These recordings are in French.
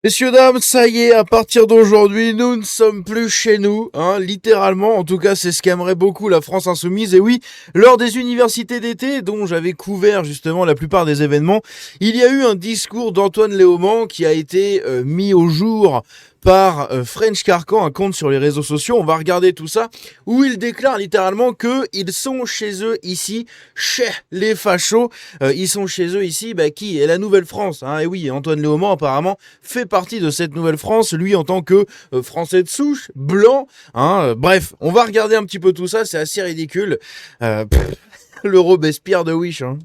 Messieurs, dames, ça y est, à partir d'aujourd'hui, nous ne sommes plus chez nous, hein, littéralement. En tout cas, c'est ce qu'aimerait beaucoup la France insoumise. Et oui, lors des universités d'été, dont j'avais couvert justement la plupart des événements, il y a eu un discours d'Antoine Léaumont qui a été mis au jour par French Carcan, un compte sur les réseaux sociaux. On va regarder tout ça, où il déclare littéralement que ils sont chez eux ici, chez les fachos. Ils sont chez eux ici, qui est la Nouvelle-France, hein. Et oui, Antoine Léaumont apparemment fait partie de cette Nouvelle-France, lui en tant que Français de souche, blanc, hein. Bref, on va regarder un petit peu tout ça, c'est assez ridicule. Le Robespierre de Wish, hein.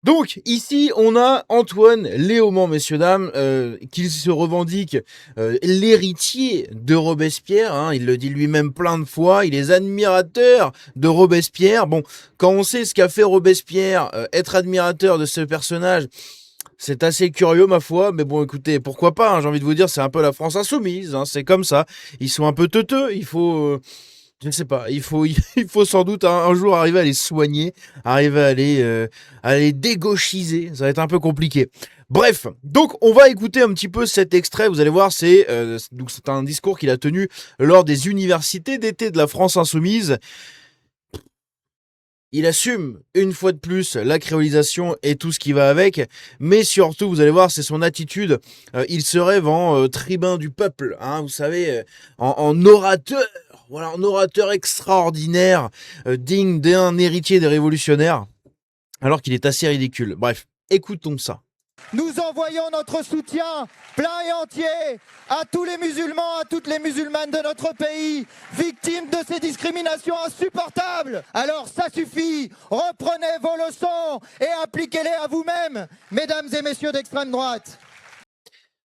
Donc ici on a Antoine Léaumont, messieurs dames, qui se revendique l'héritier de Robespierre, hein, il le dit lui-même plein de fois, il est admirateur de Robespierre. Bon, quand on sait ce qu'a fait Robespierre, être admirateur de ce personnage, c'est assez curieux ma foi, mais bon écoutez, pourquoi pas, hein, j'ai envie de vous dire, c'est un peu la France insoumise, hein, c'est comme ça, ils sont un peu teuteux, il faut... je ne sais pas, il faut sans doute un jour arriver à les soigner, arriver à les dégauchiser, ça va être un peu compliqué. Bref, donc on va écouter un petit peu cet extrait, vous allez voir, c'est un discours qu'il a tenu lors des universités d'été de la France insoumise. Il assume une fois de plus la créolisation et tout ce qui va avec, mais surtout, vous allez voir, c'est son attitude. Il se rêve en tribun du peuple, hein, vous savez, en orateur. Voilà, un orateur extraordinaire, digne d'un héritier des révolutionnaires, alors qu'il est assez ridicule. Bref, écoutons ça. Nous envoyons notre soutien plein et entier à tous les musulmans, à toutes les musulmanes de notre pays, victimes de ces discriminations insupportables. Alors ça suffit, reprenez vos leçons et appliquez-les à vous-mêmes, mesdames et messieurs d'extrême droite.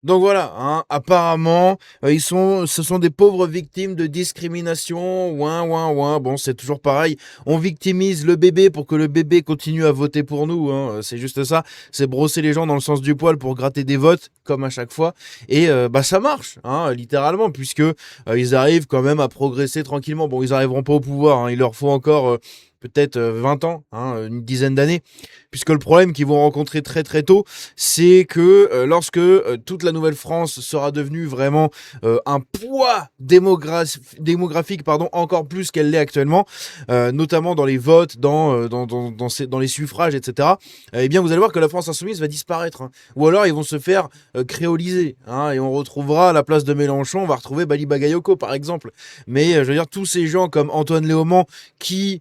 Donc voilà, hein, apparemment, ce sont des pauvres victimes de discrimination. Ouin, ouin, ouin. Bon, c'est toujours pareil. On victimise le bébé pour que le bébé continue à voter pour nous, hein. C'est juste ça. C'est brosser les gens dans le sens du poil pour gratter des votes, comme à chaque fois. Et ça marche, hein, littéralement, puisque ils arrivent quand même à progresser tranquillement. Bon, ils arriveront pas au pouvoir, hein. Il leur faut encore peut-être 20 ans, hein, une dizaine d'années, puisque le problème qu'ils vont rencontrer très très tôt, c'est que lorsque toute la Nouvelle-France sera devenue vraiment un poids démographique, pardon, encore plus qu'elle l'est actuellement, notamment dans les votes, dans les suffrages, etc., eh bien vous allez voir que la France insoumise va disparaître, hein. Ou alors ils vont se faire créoliser, hein, et on retrouvera à la place de Mélenchon, on va retrouver Bali Bagayoko par exemple. Mais je veux dire, tous ces gens comme Antoine Léaumont qui,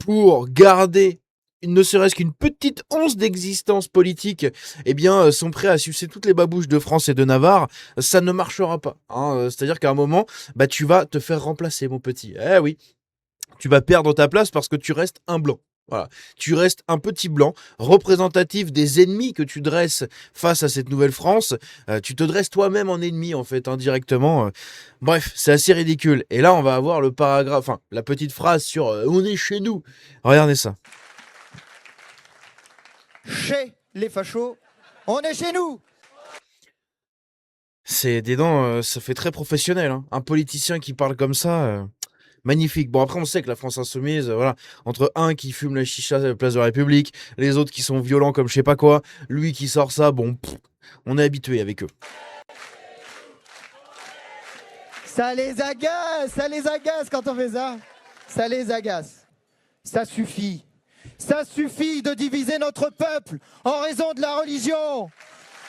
pour garder ne serait-ce qu'une petite once d'existence politique, eh bien, sont prêts à sucer toutes les babouches de France et de Navarre, ça ne marchera pas, hein. C'est-à-dire qu'à un moment, tu vas te faire remplacer, mon petit. Eh oui, tu vas perdre ta place parce que tu restes un blanc. Voilà. Tu restes un petit blanc, représentatif des ennemis que tu dresses face à cette nouvelle France. Tu te dresses toi-même en ennemi, en fait, indirectement. Bref, c'est assez ridicule. Et là, on va avoir le paragraphe, enfin, la petite phrase sur on est chez nous. Regardez ça. Chez les fachos, on est chez nous. C'est des dents, ça fait très professionnel, hein. Un politicien qui parle comme ça, magnifique. Bon, après, on sait que la France insoumise, voilà, entre un qui fume la chicha à la place de la République, les autres qui sont violents comme je sais pas quoi, lui qui sort ça, bon, on est habitué avec eux. Ça les agace quand on fait ça. Ça les agace. Ça suffit. Ça suffit de diviser notre peuple en raison de la religion.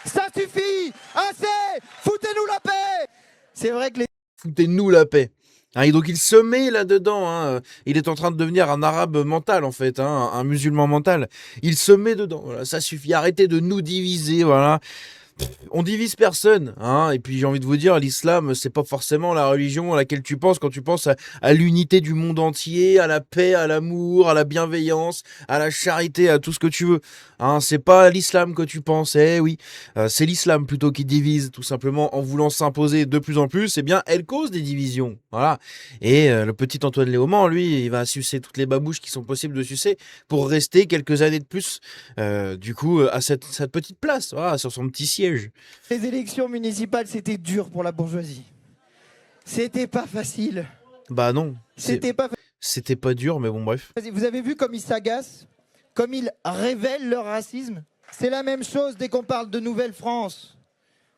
Ça suffit. Assez. Foutez-nous la paix. C'est vrai que les... Foutez-nous la paix. Hein, et donc il se met là-dedans, hein. Il est en train de devenir un arabe mental en fait, hein, un musulman mental. Il se met dedans, voilà, ça suffit, arrêtez de nous diviser, voilà. On divise personne, hein. Et puis j'ai envie de vous dire, l'islam, c'est pas forcément la religion à laquelle tu penses quand tu penses à l'unité du monde entier, à la paix, à l'amour, à la bienveillance, à la charité, à tout ce que tu veux. Hein, c'est pas l'islam que tu penses, eh oui. C'est l'islam plutôt qui divise, tout simplement en voulant s'imposer de plus en plus, eh bien elle cause des divisions. Voilà. Et le petit Antoine Léaumont, lui, il va sucer toutes les babouches qui sont possibles de sucer pour rester quelques années de plus, du coup, à cette petite place, voilà, sur son petit siège. Les élections municipales, c'était dur pour la bourgeoisie. C'était pas facile. Bah non, C'était pas c'était pas dur, mais bon, bref. facile. Vous avez vu comme ils s'agacent? comme ils révèlent leur racisme. C'est la même chose dès qu'on parle de Nouvelle-France.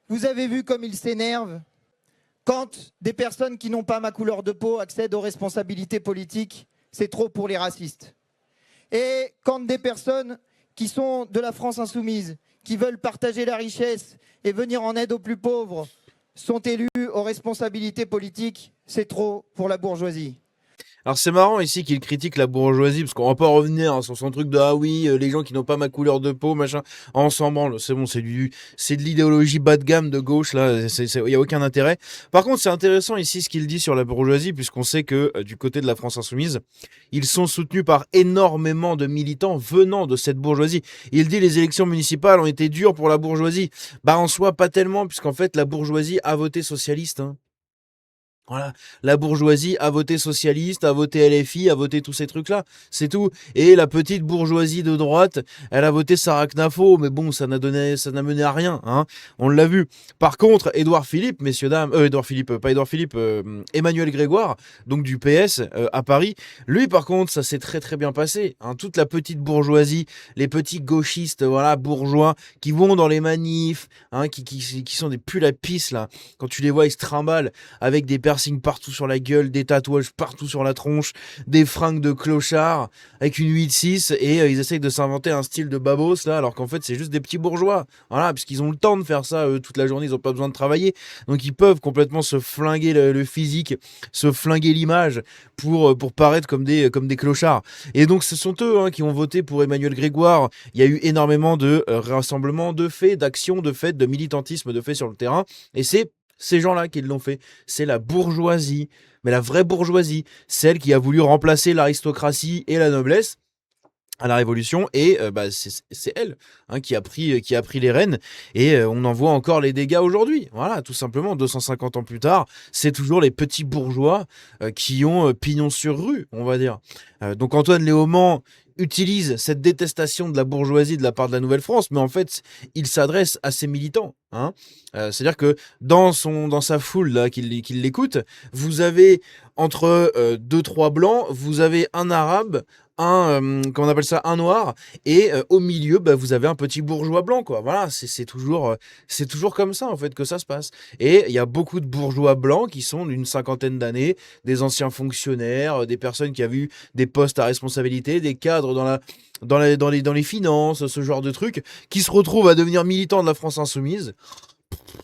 Vous avez vu comme ils s'énervent quand des personnes qui n'ont pas ma couleur de peau accèdent aux responsabilités politiques. C'est trop pour les racistes. Et quand des personnes qui sont de la France insoumise, qui veulent partager la richesse et venir en aide aux plus pauvres, sont élus aux responsabilités politiques, c'est trop pour la bourgeoisie. Alors c'est marrant ici qu'il critique la bourgeoisie, parce qu'on va pas revenir sur son truc de ah oui, les gens qui n'ont pas ma couleur de peau, machin, on s'en branle, c'est bon, c'est de l'idéologie bas de gamme de gauche, là, y a aucun intérêt. Par contre, c'est intéressant ici ce qu'il dit sur la bourgeoisie, puisqu'on sait que du côté de la France insoumise, ils sont soutenus par énormément de militants venant de cette bourgeoisie. Il dit les élections municipales ont été dures pour la bourgeoisie. Bah en soi, pas tellement, puisqu'en fait la bourgeoisie a voté socialiste, hein. Voilà, la bourgeoisie a voté socialiste, a voté LFI, a voté tous ces trucs-là, c'est tout. Et la petite bourgeoisie de droite, elle a voté Sarah Knafo, mais bon, ça n'a mené à rien, hein. On l'a vu. Par contre, Édouard Philippe, messieurs dames, Emmanuel Grégoire, donc du PS à Paris, lui par contre, ça s'est très très bien passé, hein. Toute la petite bourgeoisie, les petits gauchistes, voilà, bourgeois, qui vont dans les manifs, hein, qui sont des pulls à pisse là. Quand tu les vois, ils se trimballent avec des personnes partout sur la gueule, des tatouages partout sur la tronche, des fringues de clochard avec une 8-6 et ils essayent de s'inventer un style de babos là, alors qu'en fait c'est juste des petits bourgeois, voilà, puisqu'ils ont le temps de faire ça toute la journée, ils ont pas besoin de travailler, donc ils peuvent complètement se flinguer le physique, se flinguer l'image pour paraître comme des clochards. Et donc ce sont eux, hein, qui ont voté pour Emmanuel Grégoire. Il y a eu énormément de rassemblements, de faits, d'actions, de faits, de militantisme de faits sur le terrain, et c'est ces gens-là qui l'ont fait, c'est la bourgeoisie, mais la vraie bourgeoisie, celle qui a voulu remplacer l'aristocratie et la noblesse à la Révolution, et c'est elle, hein, qui a pris les rênes, et on en voit encore les dégâts aujourd'hui. Voilà, tout simplement, 250 ans plus tard, c'est toujours les petits bourgeois qui ont pignon sur rue, on va dire. Donc Antoine Léaumont utilise cette détestation de la bourgeoisie de la part de la Nouvelle-France, mais en fait, il s'adresse à ses militants, hein. C'est-à-dire que dans sa foule là, qui l'écoute, vous avez entre 2-3 blancs, vous avez un arabe, comment on appelle ça, un noir, et au milieu, vous avez un petit bourgeois blanc, quoi. Voilà, c'est toujours comme ça en fait que ça se passe. Et il y a beaucoup de bourgeois blancs qui sont d'une cinquantaine d'années, des anciens fonctionnaires, des personnes qui avaient eu des postes à responsabilité, des cadres dans les finances, ce genre de trucs, qui se retrouvent à devenir militants de la France insoumise.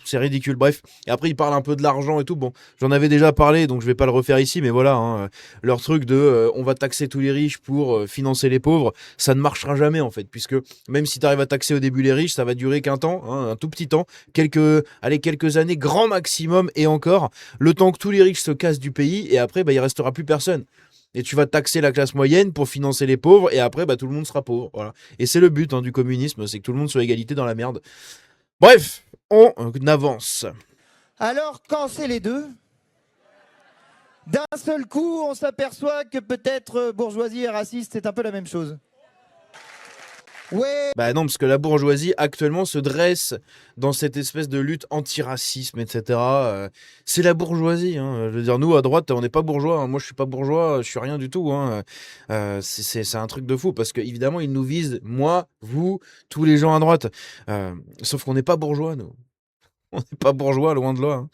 C'est ridicule, bref. Et après, ils parlent un peu de l'argent et tout. Bon, j'en avais déjà parlé, donc je vais pas le refaire ici, mais voilà, hein, leur truc de on va taxer tous les riches pour financer les pauvres, ça ne marchera jamais en fait, puisque même si tu arrives à taxer au début les riches, ça va durer qu'un temps, hein, un tout petit temps, quelques années, grand maximum, et encore, le temps que tous les riches se cassent du pays, et après, il restera plus personne. Et tu vas taxer la classe moyenne pour financer les pauvres, et après, tout le monde sera pauvre. Voilà. Et c'est le but, hein, du communisme, c'est que tout le monde soit égalité dans la merde. Bref, on avance. Alors, quand c'est les deux, d'un seul coup, on s'aperçoit que peut-être bourgeoisie et raciste, c'est un peu la même chose. Ouais. Bah non, parce que la bourgeoisie actuellement se dresse dans cette espèce de lutte anti-racisme, etc. C'est la bourgeoisie, hein. Je veux dire, nous à droite, on n'est pas bourgeois, hein. Moi, je suis pas bourgeois, je suis rien du tout, hein. C'est un truc de fou parce que évidemment, ils nous visent, moi, vous, tous les gens à droite. Sauf qu'on n'est pas bourgeois, nous. On n'est pas bourgeois, loin de là, hein.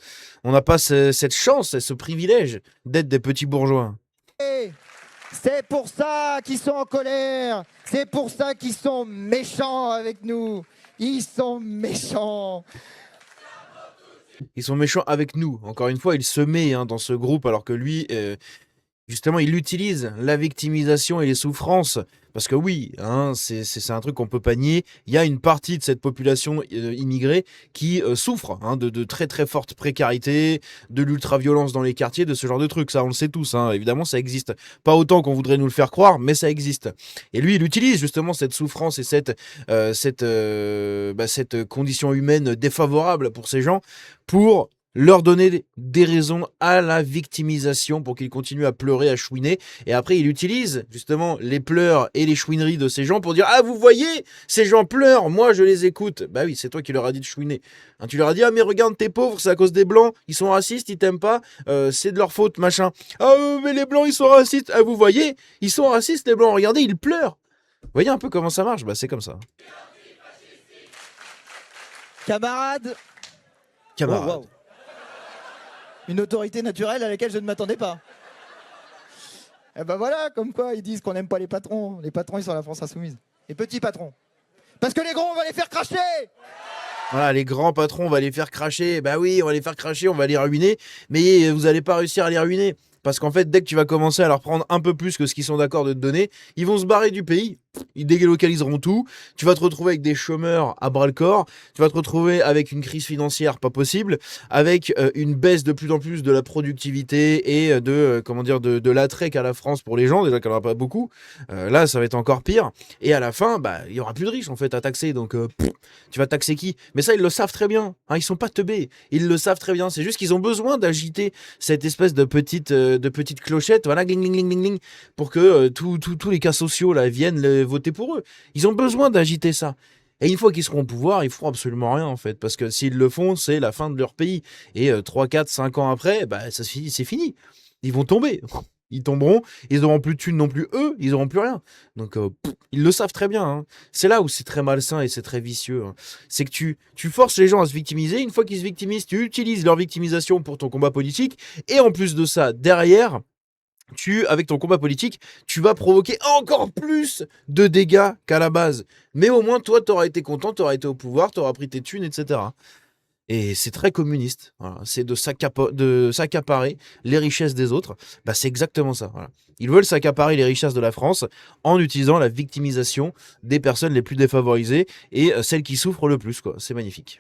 On n'a pas cette chance, ce privilège d'être des petits bourgeois. C'est pour ça qu'ils sont en colère. C'est pour ça qu'ils sont méchants avec nous. Ils sont méchants. Ils sont méchants avec nous. Encore une fois, il se met, hein, dans ce groupe alors que lui, justement, il utilise la victimisation et les souffrances. Parce que oui, hein, c'est un truc qu'on peut pas nier. Il y a une partie de cette population immigrée qui souffre, hein, de très très forte précarité, de l'ultra-violence dans les quartiers, de ce genre de trucs. Ça, on le sait tous, hein. Évidemment, ça existe. Pas autant qu'on voudrait nous le faire croire, mais ça existe. Et lui, il utilise justement cette souffrance et cette condition humaine défavorable pour ces gens pour leur donner des raisons à la victimisation pour qu'ils continuent à pleurer, à chouiner. Et après, il utilise justement les pleurs et les chouineries de ces gens pour dire « Ah, vous voyez, ces gens pleurent, moi je les écoute. » Bah oui, c'est toi qui leur as dit de chouiner. Hein, tu leur as dit « Ah, mais regarde, t'es pauvre, c'est à cause des blancs, ils sont racistes, ils t'aiment pas, c'est de leur faute, machin. Ah, mais les blancs, ils sont racistes. Ah, vous voyez, ils sont racistes, les blancs, regardez, ils pleurent. » Vous voyez un peu comment ça marche? Bah c'est comme ça. Camarades. Camarade. Oh, wow. Une autorité naturelle à laquelle je ne m'attendais pas. Et ben voilà, comme quoi ils disent qu'on n'aime pas les patrons. Les patrons, ils sont la France insoumise. Les petits patrons. Parce que les gros, on va les faire cracher. Voilà, les grands patrons, on va les faire cracher. Bah oui, on va les faire cracher, on va les ruiner. Mais vous allez pas réussir à les ruiner. Parce qu'en fait, dès que tu vas commencer à leur prendre un peu plus que ce qu'ils sont d'accord de te donner, ils vont se barrer du pays. Ils délocaliseront tout. Tu vas te retrouver avec des chômeurs à bras le corps. Tu vas te retrouver avec une crise financière pas possible, avec une baisse de plus en plus de la productivité et comment dire, de l'attrait qu'a la France pour les gens. Déjà qu'elle n'en a pas beaucoup. Là, ça va être encore pire. Et à la fin, bah, il y aura plus de riches en fait à taxer. Donc, tu vas taxer qui? Mais ça, ils le savent très bien. Hein, ils sont pas teubés. Ils le savent très bien. C'est juste qu'ils ont besoin d'agiter cette espèce de petite clochette, voilà, gling, gling, gling, gling, gling, pour que tous les cas sociaux là viennent voter pour eux. Ils ont besoin d'agiter ça. Et une fois qu'ils seront au pouvoir, ils feront absolument rien en fait, parce que s'ils le font, c'est la fin de leur pays. Et 3, 4, 5 ans après, bah ça c'est fini. Ils vont tomber. Ils tomberont, ils n'auront plus de thunes non plus, eux, ils n'auront plus rien. Donc, ils le savent très bien. Hein. C'est là où c'est très malsain et c'est très vicieux. Hein. C'est que tu forces les gens à se victimiser. Une fois qu'ils se victimisent, tu utilises leur victimisation pour ton combat politique. Et en plus de ça, derrière, avec ton combat politique, tu vas provoquer encore plus de dégâts qu'à la base. Mais au moins, toi, t'auras été content, t'auras été au pouvoir, t'auras pris tes thunes, etc. Et c'est très communiste. Voilà. C'est de s'accaparer les richesses des autres. Bah, c'est exactement ça. Voilà. Ils veulent s'accaparer les richesses de la France en utilisant la victimisation des personnes les plus défavorisées et celles qui souffrent le plus. Quoi. C'est magnifique.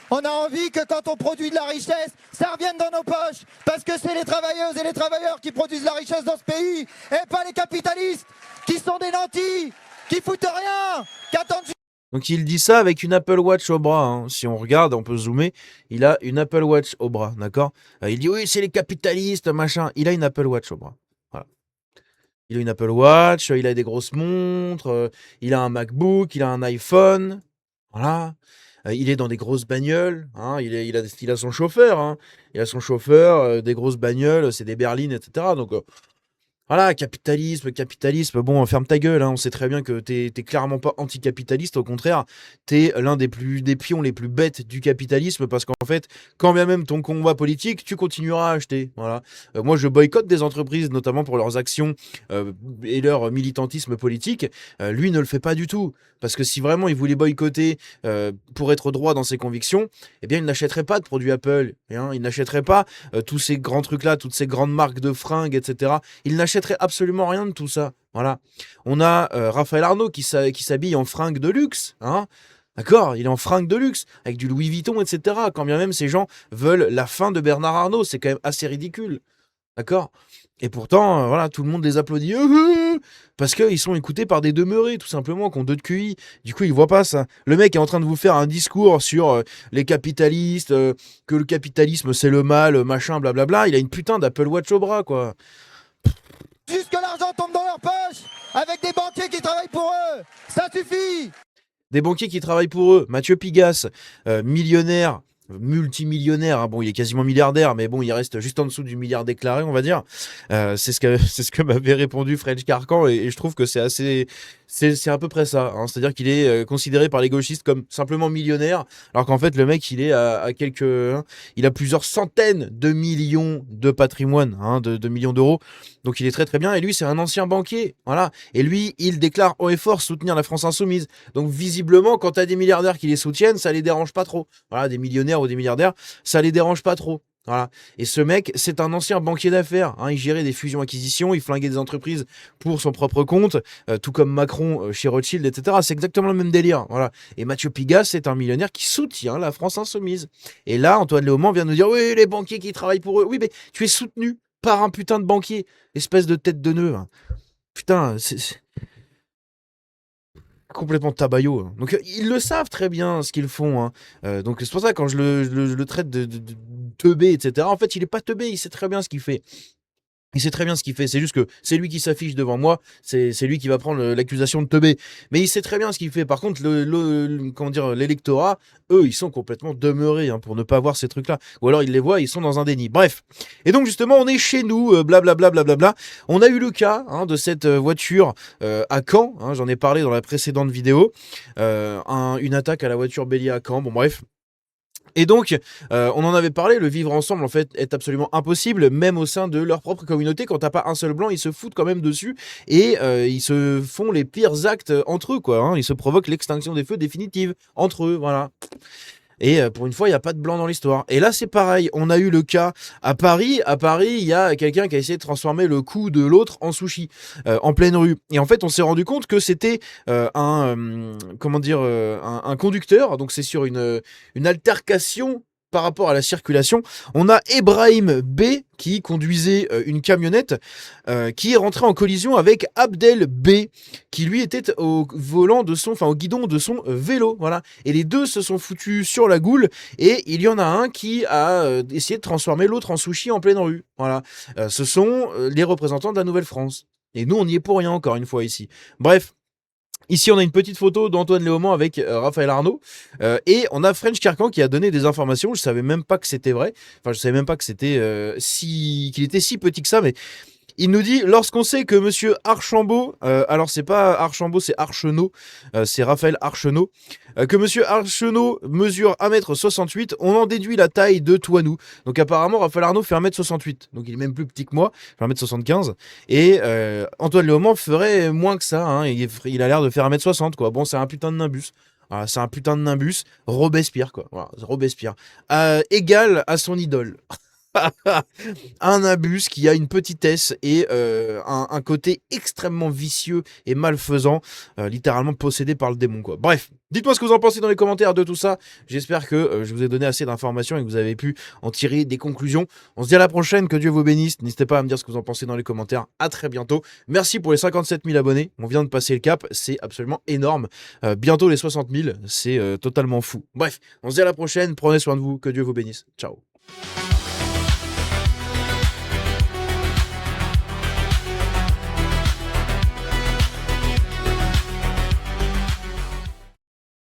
On a envie que quand on produit de la richesse, ça revienne dans nos poches. Parce que c'est les travailleuses et les travailleurs qui produisent la richesse dans ce pays. Et pas les capitalistes qui sont des nantis, qui foutent rien, qui attendent. Donc il dit ça avec une Apple Watch au bras. Hein. Si on regarde, on peut zoomer. Il a une Apple Watch au bras, d'accord? Il dit oui, c'est les capitalistes, machin. Il a une Apple Watch au bras. Voilà. Il a une Apple Watch, il a des grosses montres, il a un MacBook, il a un iPhone. Voilà. Il est dans des grosses bagnoles. Hein. Il a son chauffeur. Hein. Il a son chauffeur, des grosses bagnoles, c'est des berlines, etc. Donc voilà, capitalisme, bon, ferme ta gueule, hein, on sait très bien que t'es clairement pas anticapitaliste, au contraire, t'es l'un des pions les plus bêtes du capitalisme, parce qu'en fait, quand bien même ton combat politique, tu continueras à acheter, voilà. Moi, je boycotte des entreprises, notamment pour leurs actions et leur militantisme politique, lui ne le fait pas du tout, parce que si vraiment il voulait boycotter pour être droit dans ses convictions, eh bien, il n'achèterait pas de produits Apple, hein, il n'achèterait pas tous ces grands trucs-là, toutes ces grandes marques de fringues, etc., il n'achèterait absolument rien de tout ça. Voilà. On a Raphaël Arnaud qui s'habille en fringues de luxe. Hein. D'accord, il est en fringues de luxe, avec du Louis Vuitton, etc. Quand bien même ces gens veulent la fin de Bernard Arnault, c'est quand même assez ridicule. D'accord. Et pourtant, voilà, tout le monde les applaudit. Parce qu'ils sont écoutés par des demeurés, tout simplement, qui ont 2 de QI. Du coup, ils voient pas ça. Le mec est en train de vous faire un discours sur les capitalistes, que le capitalisme c'est le mal, machin, blablabla. Il a une putain d'Apple Watch au bras, quoi. Juste que l'argent tombe dans leur poche, avec des banquiers qui travaillent pour eux. Ça suffit. Des banquiers qui travaillent pour eux. Mathieu Pigasse, millionnaire, multimillionnaire. Hein. Bon, il est quasiment milliardaire, mais bon, il reste juste en dessous du milliard déclaré, on va dire. C'est ce que m'avait répondu French Carcan, et je trouve que c'est à peu près ça. Hein. C'est-à-dire qu'il est considéré par les gauchistes comme simplement millionnaire, alors qu'en fait, le mec, il est à quelques... Hein, il a plusieurs centaines de millions de patrimoine, hein, de millions d'euros. Donc il est très très bien. Et lui, c'est un ancien banquier. Voilà. Et lui, il déclare haut et fort soutenir la France insoumise. Donc visiblement, quand tu as des milliardaires qui les soutiennent, ça les dérange pas trop. Voilà, des millionnaires ou des milliardaires, ça les dérange pas trop. Voilà. Et ce mec, c'est un ancien banquier d'affaires. Hein. Il gérait des fusions-acquisitions, il flinguait des entreprises pour son propre compte, tout comme Macron chez Rothschild, etc. C'est exactement le même délire. Voilà. Et Mathieu Pigasse, c'est un millionnaire qui soutient la France insoumise. Et là, Antoine Léaumont vient nous dire oui, les banquiers qui travaillent pour eux. Oui, mais tu es soutenu par un putain de banquier, espèce de tête de nœud. Hein. Putain, c'est complètement tabayot. Hein. Donc ils le savent très bien ce qu'ils font. Hein. Donc c'est pour ça quand je le traite de teubé, etc. En fait, il est pas teubé, il sait très bien ce qu'il fait. Il sait très bien ce qu'il fait, c'est juste que c'est lui qui s'affiche devant moi, c'est lui qui va prendre l'accusation de teubé. Mais il sait très bien ce qu'il fait. Par contre, comment dire, l'électorat, eux, ils sont complètement demeurés hein, pour ne pas voir ces trucs-là. Ou alors ils les voient, ils sont dans un déni. Bref. Et donc justement, on est chez nous, blablabla, blablabla. On a eu le cas hein, de cette voiture à Caen. Hein, j'en ai parlé dans la précédente vidéo. Une attaque à la voiture bélier à Caen. Bon bref. Et donc, on en avait parlé, le vivre ensemble en fait est absolument impossible, même au sein de leur propre communauté. Quand t'as pas un seul blanc, ils se foutent quand même dessus et ils se font les pires actes entre eux, quoi. Hein. Ils se provoquent l'extinction des feux définitive entre eux, voilà. Et pour une fois, il n'y a pas de blanc dans l'histoire. Et là, c'est pareil. On a eu le cas à Paris. À Paris, il y a quelqu'un qui a essayé de transformer le cou de l'autre en sushi en pleine rue. Et en fait, on s'est rendu compte que c'était un conducteur. Donc, c'est sur une altercation par rapport à la circulation. On a Ebrahim B qui conduisait une camionnette qui est rentré en collision avec Abdel B qui lui était au guidon de son vélo, voilà. Et les deux se sont foutus sur la goule et il y en a un qui a essayé de transformer l'autre en sushi en pleine rue, voilà. Ce sont les représentants de la Nouvelle-France. Et nous, on n'y est pour rien encore une fois ici. Bref. Ici, on a une petite photo d'Antoine Léaumont avec Raphaël Arnaud et on a French Kerkan qui a donné des informations. Je savais même pas que c'était vrai. Enfin, je savais même pas que c'était qu'il était si petit que ça, mais il nous dit, lorsqu'on sait que monsieur Archambault, alors c'est pas Archambault, c'est Archenot, c'est Raphaël Archenot, que monsieur Archenot mesure 1m68, on en déduit la taille de Toinou. Donc apparemment, Raphaël Arnaud fait 1m68, donc il est même plus petit que moi, fait 1m75, et Antoine Léaumont ferait moins que ça, hein, il a l'air de faire 1m60, quoi. Bon, c'est un putain de nimbus. Voilà, c'est un putain de nimbus, Robespierre, quoi. Voilà, Robespierre. Égal à son idole. Un abus qui a une petitesse et un côté extrêmement vicieux et malfaisant, littéralement possédé par le démon, quoi. Bref, dites-moi ce que vous en pensez dans les commentaires de tout ça. J'espère que je vous ai donné assez d'informations et que vous avez pu en tirer des conclusions. On se dit à la prochaine, que Dieu vous bénisse. N'hésitez pas à me dire ce que vous en pensez dans les commentaires. À très bientôt. Merci pour les 57 000 abonnés. On vient de passer le cap, c'est absolument énorme. Bientôt les 60 000, c'est totalement fou. Bref, on se dit à la prochaine. Prenez soin de vous, que Dieu vous bénisse. Ciao.